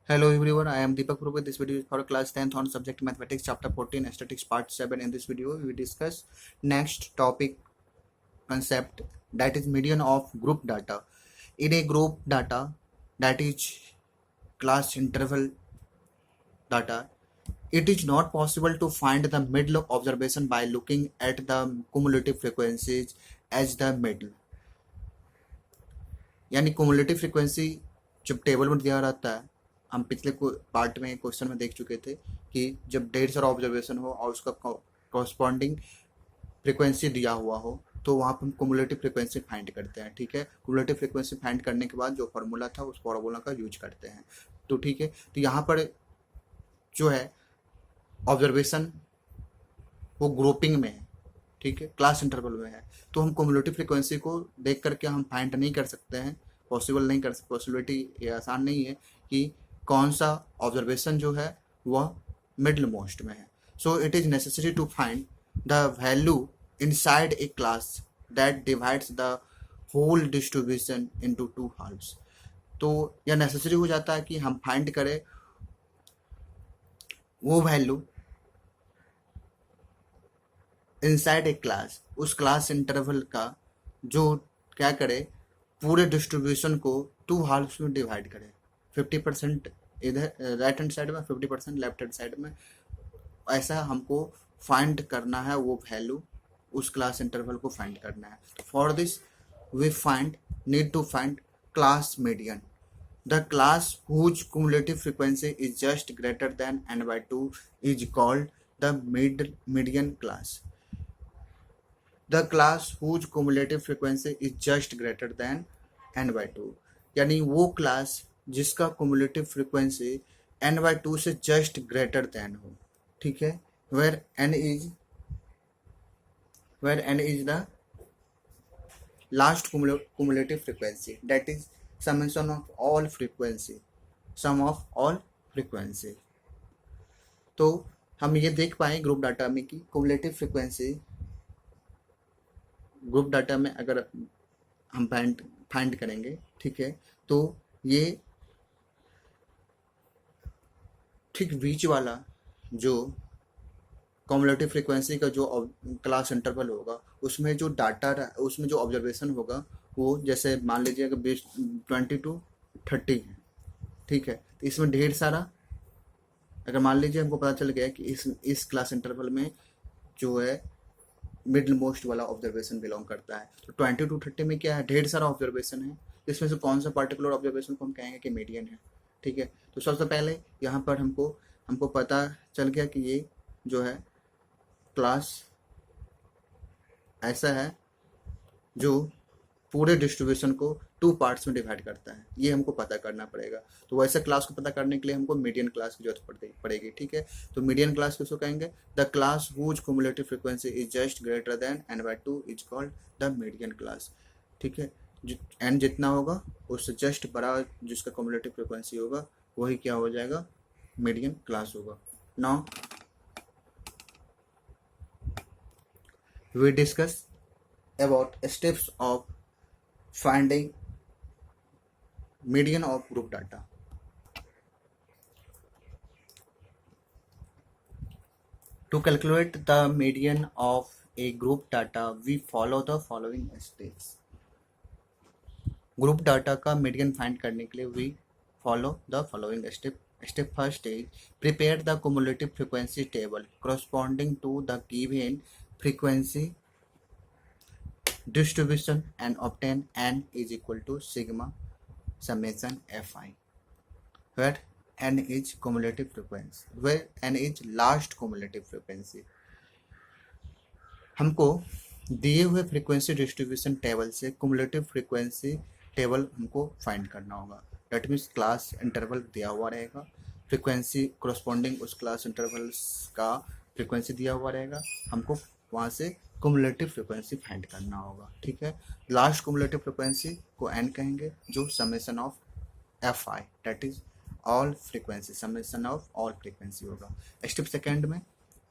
Hello everyone, I am Deepak Purve. This video is for class 10th on subject mathematics chapter 14 statistics part 7. In this video we discuss next topic concept, that is median of group data. In a group data, that is class interval data, it is not possible to find the middle observation by looking at the cumulative frequencies as the middle. यानी cumulative frequency जब table में दिया रहता है, हम पिछले part में question में देख चुके थे कि जब ढेर सारा ऑब्जर्वेशन हो और उसका कॉरस्पॉन्डिंग फ्रीक्वेंसी दिया हुआ हो तो वहाँ पर हम कुमुलेटिव फ्रीक्वेंसी फाइंड करते हैं। ठीक है, कुमुलेटिव फ्रीक्वेंसी फाइंड करने के बाद जो फार्मूला था उस फार्मूला का यूज करते हैं। तो ठीक है, तो यहाँ पर जो है ऑब्जर्वेशन वो ग्रुपिंग में है, ठीक है, क्लास इंटरवल में है, तो हम कुमुलेटिव फ्रीक्वेंसी को देख करके हम फाइंड नहीं कर सकते हैं, पॉसिबल नहीं कर सकते, पॉसिबिलिटी ये आसान नहीं है कि कौन सा ऑब्जर्वेशन जो है वह मिडल मोस्ट में है। So it is necessary to find the value inside a class that divides the whole distribution into two halves. तो यह नेसेसरी हो जाता है कि हम फाइंड करें वो वैल्यू इनसाइड ए क्लास, उस क्लास इंटरवल का जो क्या करे, पूरे डिस्ट्रीब्यूशन को टू हाल्व्स में डिवाइड करे, 50% इधर राइट हैंड साइड में, 50% लेफ्ट हैंड साइड में। ऐसा हमको फाइंड करना है, वो वैल्यू उस क्लास इंटरवल को फाइंड करना है। For this we need to find class median. The class whose cumulative frequency is just greater than n/2 is called the median class. The class whose cumulative frequency is just greater than n/2, यानी वो class जिसका cumulative frequency n/2 से just greater than हो, ठीक है, where n is the last cumulative frequency, that is summation of all frequency, sum of all frequency। तो हम ये देख पाए ग्रुप डाटा में कि cumulative frequency ग्रुप डाटा में अगर हम फाइंड करेंगे, ठीक है, तो ये ठीक बीच वाला जो कम्युलेटिव फ्रीक्वेंसी का जो क्लास इंटरवल होगा उसमें जो डाटा, उसमें जो ऑब्जर्वेशन होगा वो जैसे मान लीजिए अगर 20 to 30 है, ठीक है, तो इसमें ढेर सारा, अगर मान लीजिए हमको पता चल गया कि इस क्लास इंटरवल में जो है मिडल मोस्ट वाला ऑब्जर्वेशन बिलोंग करता है, तो 20 to 30 में क्या है, ढेर सारा ऑब्जर्वेशन है, इसमें से कौन सा पर्टिकुलर ऑब्जर्वेशन को हम कहेंगे कि मीडियन है। ठीक है, तो सबसे पहले यहाँ पर हमको पता चल गया कि ये जो है क्लास ऐसा है जो पूरे डिस्ट्रीब्यूशन को टू पार्ट्स में डिवाइड करता है, ये हमको पता करना पड़ेगा। तो वैसे क्लास को पता करने के लिए हमको मीडियन क्लास की जरूरत पड़ेगी। ठीक है, तो मीडियन क्लास किसको कहेंगे, the class whose cumulative frequency is just greater than n/2 is called the median class. ठीक है, n जितना होगा उससे जस्ट बड़ा जिसका क्युमुलेटिव फ्रीक्वेंसी होगा वही क्या हो जाएगा, मीडियन क्लास होगा। Now we discuss about steps of finding median of group data. To calculate the median of a group data, we follow the following steps. Group data का median find करने के लिए we follow the following step. Step first is prepare the cumulative frequency table corresponding to the given frequency distribution and obtain n is equal to sigma summation fi, where n is cumulative frequency, where n is last cumulative frequency। हमको दिए हुए frequency distribution table से cumulative frequency table हमको find करना होगा। That means class interval दिया हुआ रहेगा, फ्रीक्वेंसी कोरस्पॉन्डिंग उस क्लास इंटरवल्स का फ्रीक्वेंसी दिया हुआ रहेगा, हमको वहाँ से कुमुलेटिव फ्रीक्वेंसी फाइंड करना होगा। ठीक है, लास्ट कुमुलेटिव फ्रीक्वेंसी को n कहेंगे, जो summation of fi, that is all frequency, summation of all frequency होगा। स्टेप सेकेंड में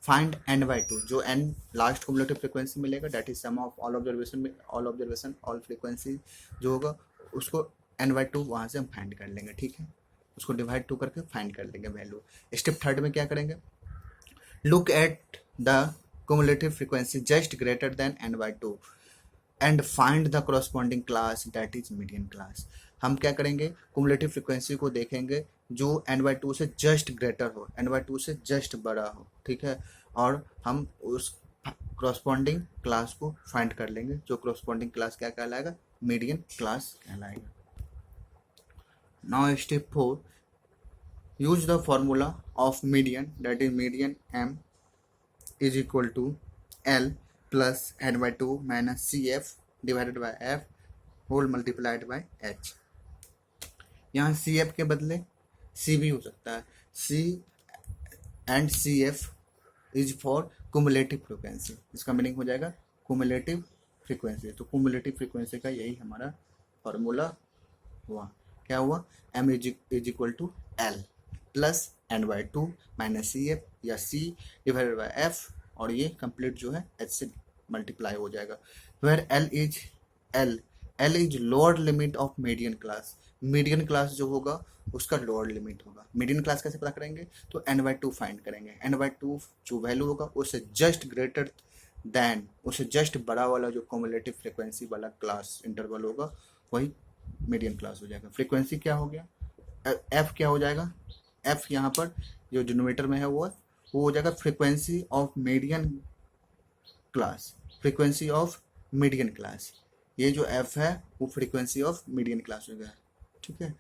फाइंड n/2, जो n लास्ट कुमुलेटिव फ्रीक्वेंसी मिलेगा, that is sum of all observation all frequency जो होगा उसको n/2 वहाँ से हम फाइंड कर लेंगे। ठीक है, उसको डिवाइड 2 करके फाइंड कर लेंगे वैल्यू। स्टेप थर्ड में क्या करेंगे, look at the cumulative frequency just greater than n/2 and find the corresponding class that is median class। हम क्या करेंगे, cumulative frequency को देखेंगे जो n/2 से जस्ट ग्रेटर हो, n/2 से जस्ट बड़ा हो, ठीक है, और हम उस corresponding क्लास को फाइंड कर लेंगे, जो corresponding क्लास क्या कहलाएगा, मीडियन क्लास कहलाएगा। Now step 4, use the formula of median, that is median m is equal to L plus n/2 minus CF divided by F whole multiplied by H। यहाँ CF के बदले C भी हो सकता है, C and CF is for cumulative frequency, इसका meaning हो जाएगा cumulative frequency। तो cumulative frequency का यही हमारा फॉर्मूला हुआ, क्या हुआ, M is equal to L plus n/2 minus CF या C डिवाइडेड बाय F, और ये कंप्लीट जो है H से मल्टीप्लाई हो जाएगा। Where L is lower limit of median class, median class जो होगा उसका लोअर लिमिट होगा। मीडियन क्लास कैसे पता करेंगे, तो n/2 फाइंड करेंगे, n/2 जो वैल्यू होगा उससे जस्ट ग्रेटर देन, उससे जस्ट बड़ा वाला जो कम्युलेटिव फ्रिक्वेंसी वाला क्लास इंटरवल होगा वही मीडियन क्लास हो जाएगा। फ्रीक्वेंसी क्या हो गया, F क्या हो जाएगा, F यहाँ पर जो डिनोमिनेटर में है वो हो जाएगा frequency of median class, frequency of median class, ये जो F है वो फ्रीक्वेंसी ऑफ मीडियन क्लास हो गया, ठीक है।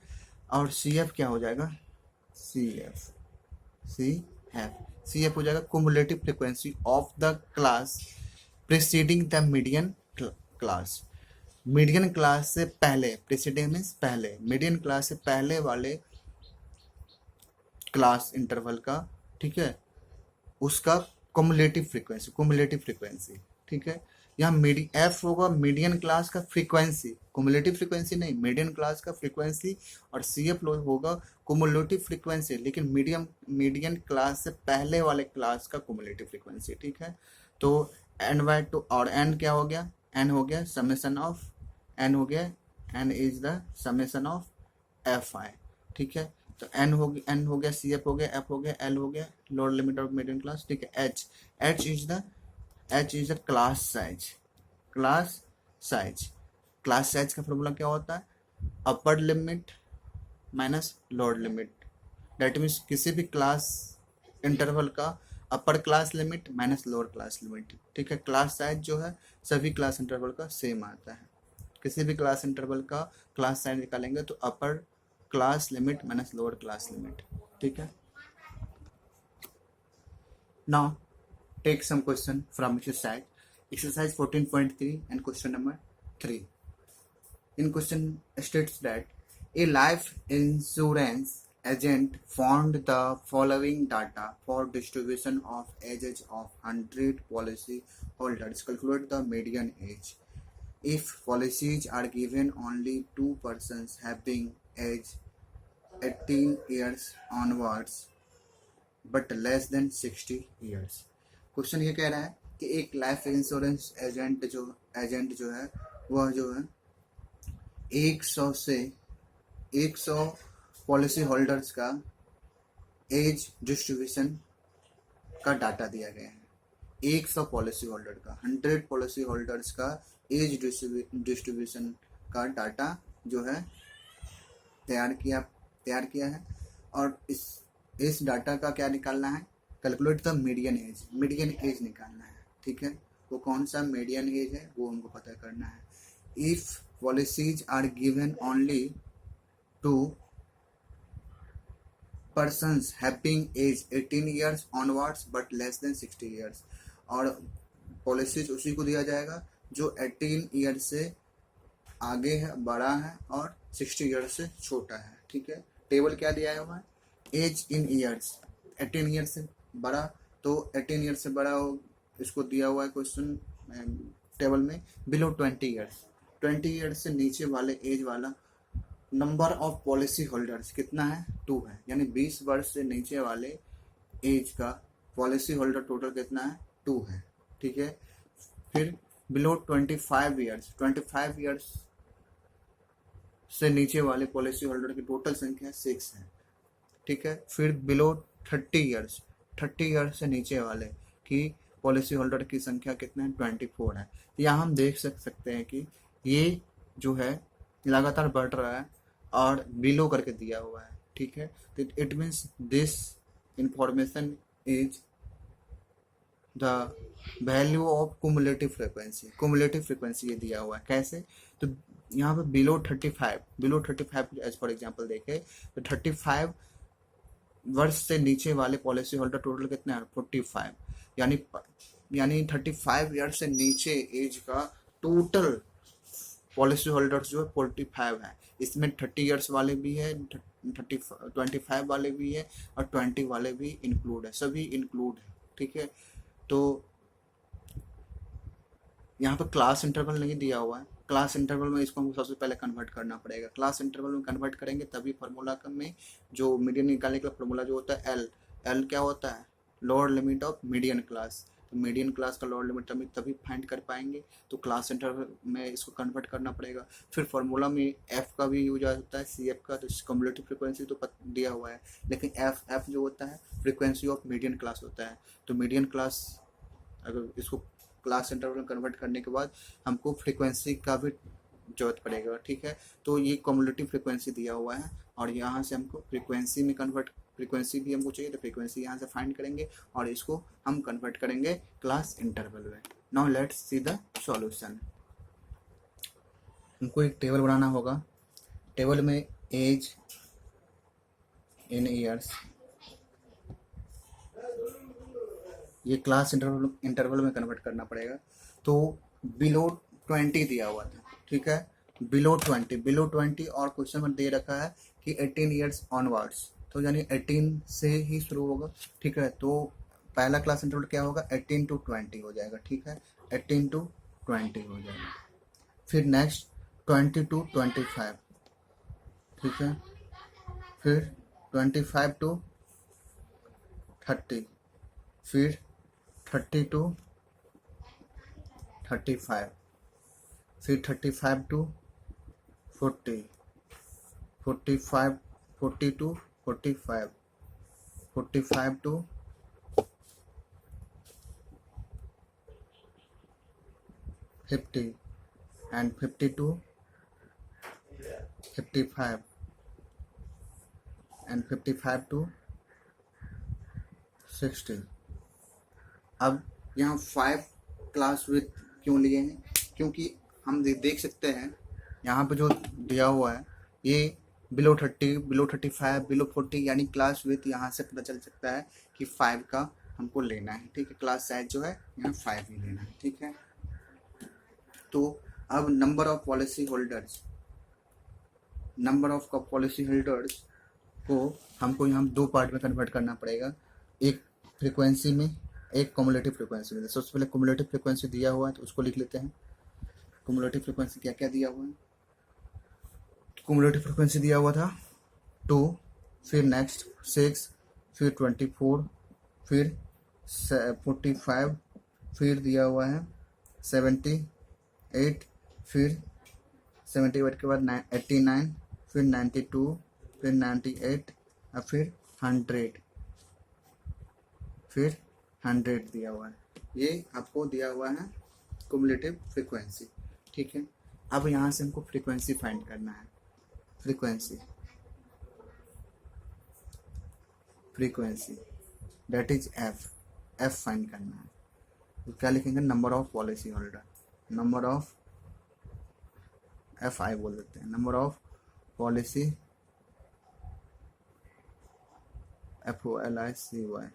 और CF क्या हो जाएगा, CF हो जाएगा cumulative frequency of the class preceding the median class, median class से पहले, प्रीसीडिंग मीन्स पहले, मीडियन क्लास से पहले वाले क्लास इंटरवल का, ठीक है, उसका कुमुलेटिव फ्रीक्वेंसी, ठीक है। यहाँ F होगा मीडियन क्लास का फ्रीक्वेंसी, कुमुलेटिव फ्रीक्वेंसी नहीं, मीडियन क्लास का फ्रीक्वेंसी, और CF होगा कुमुलेटिव फ्रीक्वेंसी लेकिन मीडियन क्लास से पहले वाले क्लास का कुमुलेटिव फ्रीक्वेंसी, ठीक है। तो n/2 और n क्या हो गया, n हो गया समेशन ऑफ, n हो गया, n is the summation of Fi, ठीक है। तो n हो गया, CF हो गया, F हो गया, L हो गया, lower limit of median class, ठीक है। H is the class size का फॉर्मूला क्या होता है, upper limit minus lower limit, that means किसी भी क्लास इंटरवल का अपर class limit minus lower class limit, ठीक है। क्लास साइज जो है सभी क्लास इंटरवल का सेम आता है, किसी भी क्लास इंटरवल का क्लास साइज निकालेंगे तो upper class limit minus lower class limit, ठीक है। Now take some question from your side, exercise 14.3 and question number 3। In question states that a life insurance agent found the following data for distribution of ages of 100 policy holders, calculate the median age if policies are given only 2 persons having age 18 years onwards but less than 60 years। Question ये कह रहा है कि एक life insurance agent जो है वह जो है 100 पॉलिसी होल्डर्स का एज डिस्ट्रीब्यूशन का डाटा दिया गया है। 100 पॉलिसी होल्डर का, 100 पॉलिसी होल्डर्स का एज डिस्ट्रीब्यूशन का डाटा जो है तैयार किया है, और इस डाटा का क्या निकालना है, कैलकुलेट द मीडियन एज निकालना है, ठीक है। वो कौन सा मीडियन एज है वो हमको पता करना है। If policies are given only to persons having age 18 years onwards but less than 60 years, और पॉलिसीज उसी को दिया जाएगा जो 18 ईयर से आगे है, बड़ा है, और 60 ईयर से छोटा है, ठीक है। टेबल क्या दिया हुआ है, एज इन ईयर्स, 18 ईयर से बड़ा, तो 18 ईयर से बड़ा हो, इसको दिया हुआ है क्वेश्चन टेबल में बिलो 20 ईयर्स, 20 ईयर्स से नीचे वाले एज वाला नंबर ऑफ पॉलिसी होल्डर्स कितना है, 2 है, यानी 20 वर्ष से नीचे वाले एज का पॉलिसी होल्डर टोटल कितना है, 2 है, ठीक है। फिर बिलो 25 ईयर्स से नीचे वाले पॉलिसी होल्डर की टोटल संख्या 6 है, ठीक है। फिर बिलो 30 ईयर्स, 30 ईयर्स से नीचे वाले की पॉलिसी होल्डर की संख्या कितना है, 24 है। यहाँ हम देख सकते हैं कि ये जो है लगातार बढ़ रहा है और बिलो करके दिया हुआ है, ठीक है। तो it means this information is the value of cumulative frequency. Cumulative frequency ये दिया हुआ है कैसे, तो यहाँ पे below 35, below 35 age for example देखे तो 35 वर्ष से नीचे वाले पॉलिसी होल्डर टोटल कितने हैं, 45। यानी 35 ईयर से नीचे एज का टोटल पॉलिसी होल्डर्स जो है 45 है। इसमें 30 ईयर्स वाले भी है, 25 वाले भी है और 20 वाले भी इंक्लूड है, सभी इंक्लूड है, ठीक है। तो यहाँ पर क्लास इंटरवल नहीं दिया हुआ है। क्लास इंटरवल में इसको हमको सबसे पहले कन्वर्ट करना पड़ेगा। क्लास इंटरवल में कन्वर्ट करेंगे तभी फार्मूला में जो मीडियन निकालने का फार्मूला जो होता है एल क्या होता है, lower limit of median class. तो मीडियन क्लास का लोअर लिमिट तभी फाइंड कर पाएंगे, तो क्लास इंटरवल में इसको कन्वर्ट करना पड़ेगा। फिर फार्मूला में एफ का भी यूज होता है, सी एफ का, तो कम्युलेटिव फ्रिक्वेंसी तो दिया हुआ है, लेकिन एफ जो होता है फ्रिक्वेंसी ऑफ मीडियन क्लास होता है। तो मीडियन क्लास अगर इसको क्लास इंटरवल में कन्वर्ट करने के बाद हमको फ्रीक्वेंसी का भी जरूरत पड़ेगा, ठीक है। तो ये कम्युलेटिव फ्रीक्वेंसी दिया हुआ है और यहाँ से हमको फ्रीक्वेंसी में कन्वर्ट, फ्रीक्वेंसी भी हमको चाहिए तो फ्रीक्वेंसी यहाँ से फाइंड करेंगे और इसको हम कन्वर्ट करेंगे क्लास इंटरवल में। Now let's see the solution. हमको एक टेबल बनाना होगा। टेबल में एज इन ईयर्स, ये क्लास इंटरवल में कन्वर्ट करना पड़ेगा। तो बिलो 20 दिया हुआ था, ठीक है, बिलो 20 और क्वेश्चन में दे रखा है कि 18 ईयर्स ऑनवर्ड्स, तो यानी 18 से ही शुरू होगा, ठीक है। तो पहला क्लास इंटरवल क्या होगा, 18 to 20 हो जाएगा, ठीक है, 18 to 20 हो जाएगा। फिर नेक्स्ट 20 to 25, ठीक है। फिर 25 to 30, फिर 30 to 35, फिर 35 to 40, 40 to 45, 45 to 50 and 50 to 55 and 55 to 60। अब यहाँ 5 क्लास विथ क्यों लिए हैं, क्योंकि हम देख सकते हैं यहाँ पे जो दिया हुआ है ये बिलो 30, बिलो 35, बिलो 40, यानी क्लास विथ यहाँ से पता चल सकता है कि 5 का हमको लेना है, ठीक है। क्लास साइज जो है यहाँ 5 ही लेना है, ठीक है। तो अब number of policy holders, number of policy holders को हमको यहाँ 2 पार्ट में कन्वर्ट करना पड़ेगा, एक फ्रीक्वेंसी में, एक कम्युलेटिव फ्रीक्वेंसी में। सबसे पहले कम्युलेटिव फ्रीक्वेंसी दिया हुआ है तो उसको लिख लेते हैं। कम्युलेटिव फ्रीक्वेंसी क्या क्या दिया हुआ है, कम्युलेटिव फ्रीक्वेंसी दिया हुआ था 2, फिर नेक्स्ट 6, फिर 24, फिर 45, फिर दिया हुआ है 78, फिर 78 के बाद 89, फिर 92, फिर 98 और फिर 100, फिर 100 दिया हुआ है। ये आपको दिया हुआ है कुमुलेटिव फ्रीक्वेंसी, ठीक है। अब यहाँ से हमको फ्रीक्वेंसी फाइंड करना है। Frequency that is F find करना है। तो क्या लिखेंगे, number of policy holder, number of FI बोल देते हैं, number of policy FOLICY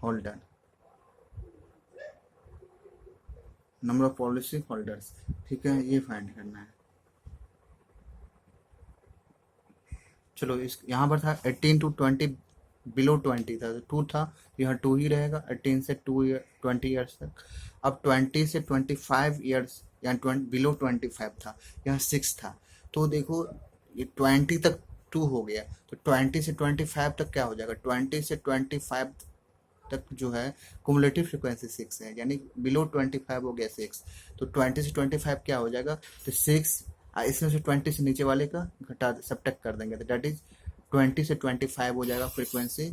holder, number of policy holders, ठीक है, ये फाइंड करना है। चलो इस यहाँ पर था 18 to 20, बिलो 20 था, तो 2 था, यहाँ 2 ही रहेगा 18 से 20 ईयर्स तक। अब 20 से 25 ईयर्स, यहाँ बिलो 25 था, यहाँ 6 था, तो देखो ये 20 तक 2 हो गया, तो 20 से 25 तक क्या हो जाएगा, 20 से 25 तक जो है कुमुलेटिव फ्रीक्वेंसी 6 है, यानी बिलो 25 हो गया 6, तो 20 से 25 क्या हो जाएगा, तो 6, इसमें से 20 से नीचे वाले का घटा सब्ट्रैक्ट कर देंगे, तो दैट इज 20 से 25 हो जाएगा फ्रीक्वेंसी,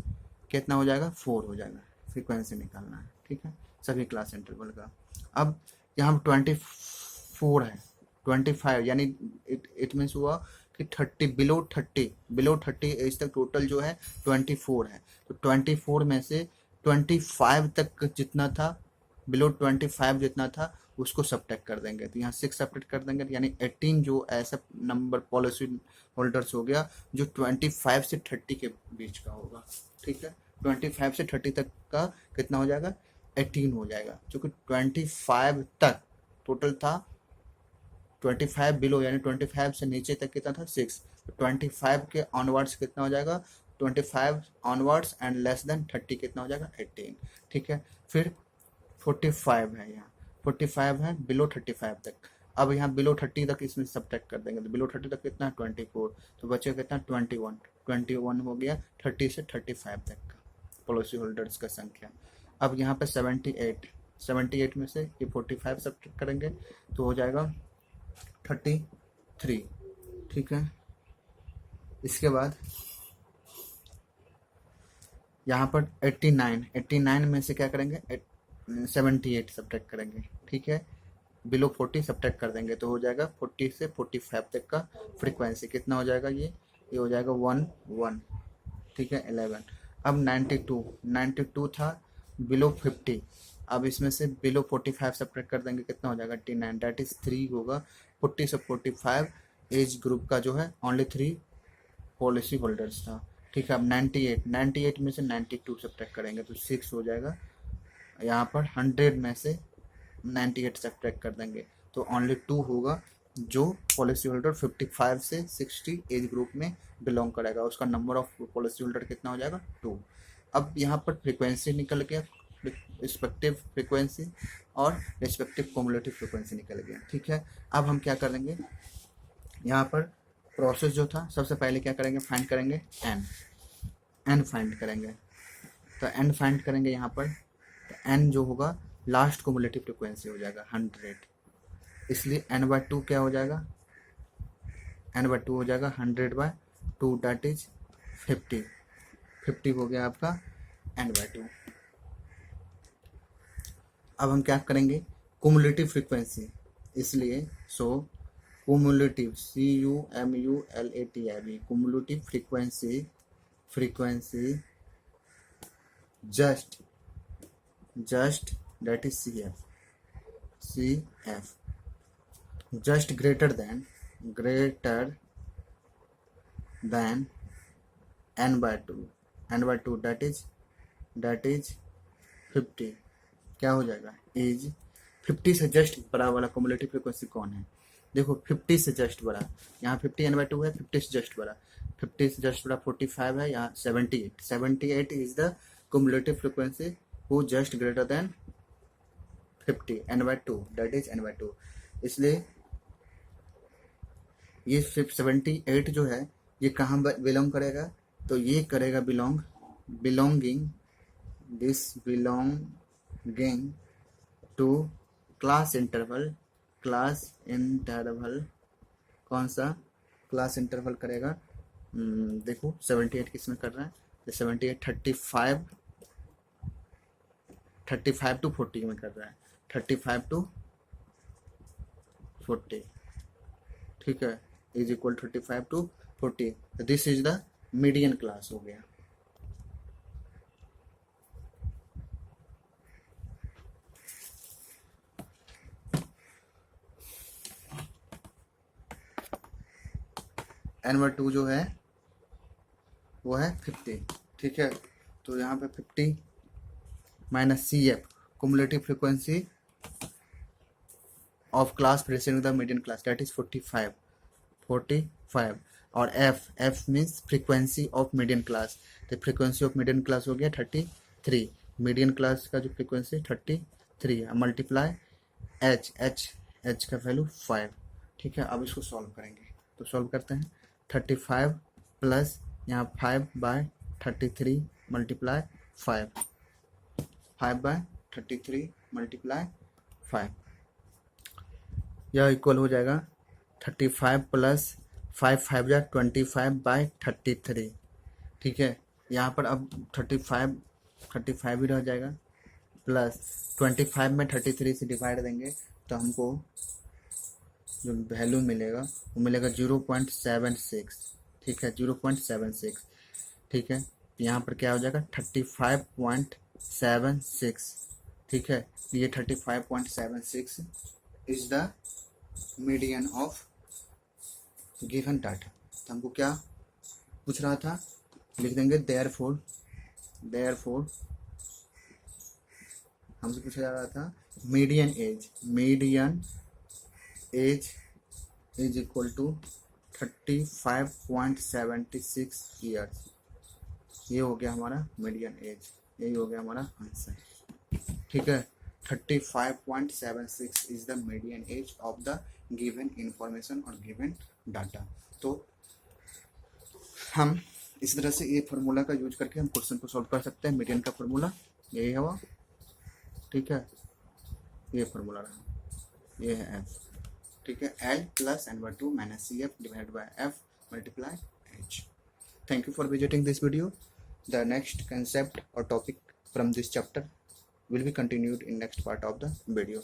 कितना हो जाएगा 4 हो जाएगा, फ्रीक्वेंसी निकालना है। ठीक है, सभी क्लास इंटरवल का। अब यहाँ 24 है, 25 यानी इट मीन्स हुआ कि 30 बिलो 30 एज तक टोटल जो है 24 है। तो 24 में से 25 तक जितना था, बिलो 25 जितना था उसको सब्ट्रैक्ट कर देंगे, तो यहाँ 6 सब्ट्रैक्ट कर देंगे, तो यानी 18 जो ऐसा नंबर पॉलिसी होल्डर्स हो गया जो 25 से 30 के बीच का होगा। ठीक है, 25 से 30 तक का कितना हो जाएगा 18 हो जाएगा, क्योंकि 25 तक टोटल था, 25 बिलो यानी 25 से नीचे तक कितना था 6, तो 25 के ऑनवर्ड्स कितना हो जाएगा 25 ऑनवर्ड्स एंड लेस देन 30 कितना हो जाएगा 18। ठीक है, फिर 45 है, यहाँ 45 है बिलो 35 तक। अब यहाँ बिलो 30 तक इसमें सब्ट्रैक्ट कर देंगे, तो बिलो 30 तक कितना है 24, तो बचे कितना 21 हो गया 30 से 35 तक का पॉलिसी होल्डर्स का संख्या। अब यहाँ पे 78 में से ये 45 सब्ट्रैक्ट करेंगे तो हो जाएगा 33। ठीक है, इसके बाद यहाँ पर 89 में से क्या करेंगे 78 सब्ट्रैक्ट करेंगे। ठीक है, बिलो 40 सब्ट्रैक्ट कर देंगे तो हो जाएगा 40 से 45 तक का फ्रीक्वेंसी कितना हो जाएगा, ये हो जाएगा 1। ठीक है, 11। अब 92 था बिलो 50, अब इसमें से बिलो 45 सब्ट्रैक्ट कर देंगे कितना हो जाएगा 89, दैट इज 3 होगा। 40 से 45 एज ग्रुप का जो है ओनली 3 पॉलिसी होल्डर्स था। ठीक है, अब 98 में से 92 सब्ट्रैक्ट करेंगे तो 6 हो जाएगा। यहाँ पर 100 में से 98 सब्ट्रैक्ट कर देंगे तो ओनली 2 होगा, जो पॉलिसी होल्डर 55 से 60 एज ग्रुप में बिलोंग करेगा, उसका नंबर ऑफ पॉलिसी होल्डर कितना हो जाएगा 2। अब यहाँ पर फ्रीक्वेंसी निकल गया, रिस्पेक्टिव फ्रीक्वेंसी और रिस्पेक्टिव कम्युलेटिव फ्रीक्वेंसी निकल गया। ठीक है, अब हम क्या करेंगे, यहाँ पर प्रोसेस जो था सबसे पहले क्या करेंगे फाइंड करेंगे एन फाइंड करेंगे, तो एन फाइंड करेंगे यहाँ पर, तो एन जो होगा लास्ट कम्युलेटिव फ्रीक्वेंसी हो जाएगा 100, इसलिए n/2 क्या हो जाएगा n/2 हो जाएगा 100/2 दैट इज 50 हो गया आपका n/2। अब हम क्या करेंगे कुमुलेटिव फ्रीक्वेंसी, इसलिए so cumulative CUMULATIV cumulative frequency just that is CF just greater than n/2 that is 50 क्या हो जाएगा इज 50 से जस्ट बड़ा वाला कम्युलेटिव फ्रीक्वेंसी कौन है, देखो 50 से जस्ट बड़ा, यहाँ 50 n/2 है, 50 से जस्ट बड़ा 45 है, यहाँ 78 is the cumulative frequency who just greater than 50 n/2 that is n/2। इसलिए ये 78 जो है ये कहाँ बिलोंग करेगा, तो ये करेगा बिलोंगिंग टू क्लास इंटरवल कौन सा क्लास इंटरवल करेगा, देखो 78 किस में कर रहा है, 78 35 to 40 में कर रहा है, 35 to 40। ठीक है, is equal 35 to 40, this is the median class हो गया। n/2 जो है वो है 50। ठीक है, तो यहाँ पे 50 minus CF cumulative frequency of class preceding the median class that is 45 और F means frequency of median class, तो frequency of median class हो गया 33, median class का जो frequency 33 है, मल्टीप्लाई H का वैल्यू 5। ठीक है, अब इसको सॉल्व करेंगे, तो सॉल्व करते हैं 35 प्लस यहाँ 5/33 मल्टीप्लाई 5/33 मल्टीप्लाई 5, यह इक्वल हो जाएगा 35 प्लस 5 5 25/33 ठीक है, यहाँ पर अब 35 ही रह जाएगा, प्लस 25 में 33 से डिवाइड देंगे तो हमको जो वैल्यू मिलेगा वो मिलेगा 0.76। ठीक है, 0.76। ठीक है, यहाँ पर क्या हो जाएगा 35.76। ठीक है, ये 35.76 is the median of given data. तो हमको क्या पूछ रहा था, लिख देंगे देयरफॉर हमसे पूछा जा रहा था median age is equal to 35.76 years. ये हो गया हमारा मीडियन एज, यही हो गया हमारा आंसर। ठीक है, 35.76 is the median age of the given information और गिवन डाटा। तो हम इस तरह से ये फार्मूला का यूज करके हम क्वेश्चन को सॉल्व कर सकते हैं। मीडियन का फार्मूला यही है वो। ठीक है, ये फार्मूला रहा, ये है एफ। ठीक है, L plus n/2 minus C F divided by F multiply H. Thank you for visiting this video. The next concept or topic from this chapter will be continued in next part of the video.